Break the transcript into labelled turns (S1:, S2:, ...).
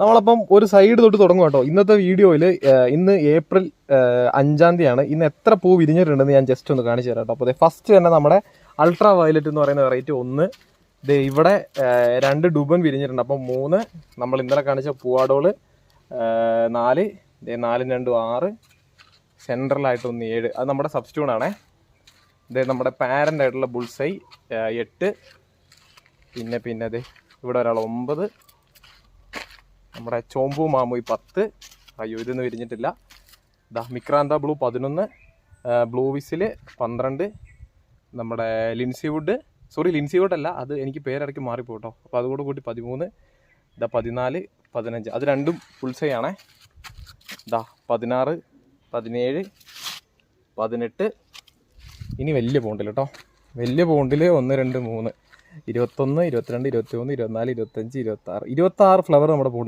S1: നമ്മളപ്പം ഒരു സൈഡ് തൊട്ട് തുടങ്ങും കേട്ടോ. ഇന്നത്തെ വീഡിയോയിൽ ഇന്ന് ഏപ്രിൽ 5-ാം തീയതിയാണ്. ഇന്ന് എത്ര പൂ വിരിഞ്ഞിട്ടുണ്ടെന്ന് ഞാൻ ജസ്റ്റ് ഒന്ന് കാണിച്ചു തരാം കേട്ടോ. അപ്പോൾ ഫസ്റ്റ് തന്നെ നമ്മുടെ അൾട്രാ വയലറ്റ് എന്ന് പറയുന്ന വെറൈറ്റി 1, ഇവിടെ 2 ഡുബൻ വിരിഞ്ഞിട്ടുണ്ട്. അപ്പം 3 നമ്മൾ ഇന്നലെ കാണിച്ച പൂവാടോള് 4, 4 2 6, സെൻട്രലായിട്ട് 1 7, അത് നമ്മുടെ സബ്സ്റ്റ്യൂണാണേ. നമ്മുടെ പാരൻ്റ് ആയിട്ടുള്ള ബുൾസൈ 8, പിന്നെ ഇവിടെ ഒരാൾ 9, നമ്മുടെ ചോമ്പു മാമുയി 10, അയ്യോ ഇതൊന്നും വിരിഞ്ഞിട്ടില്ല. മിക്രാന്ത ബ്ലൂ 11, ബ്ലൂ വിസിൽ 12, നമ്മുടെ ലിൻസി വുഡ് അല്ല, അത് എനിക്ക് പേരിടയ്ക്ക് മാറിപ്പോട്ടോ. അപ്പോൾ അതുകൂടെ കൂട്ടി 13, 14, 15, അത് രണ്ടും ബുൾസൈ ആണേ. 16, 17, 18. ഇനി വലിയ പോണ്ടിൽ കേട്ടോ, വലിയ പോണ്ടിൽ 1 2 3, 21, 22, 23, 24, 25, 26 ഫ്ലവർ നമ്മുടെ പോണ്ടിൽ.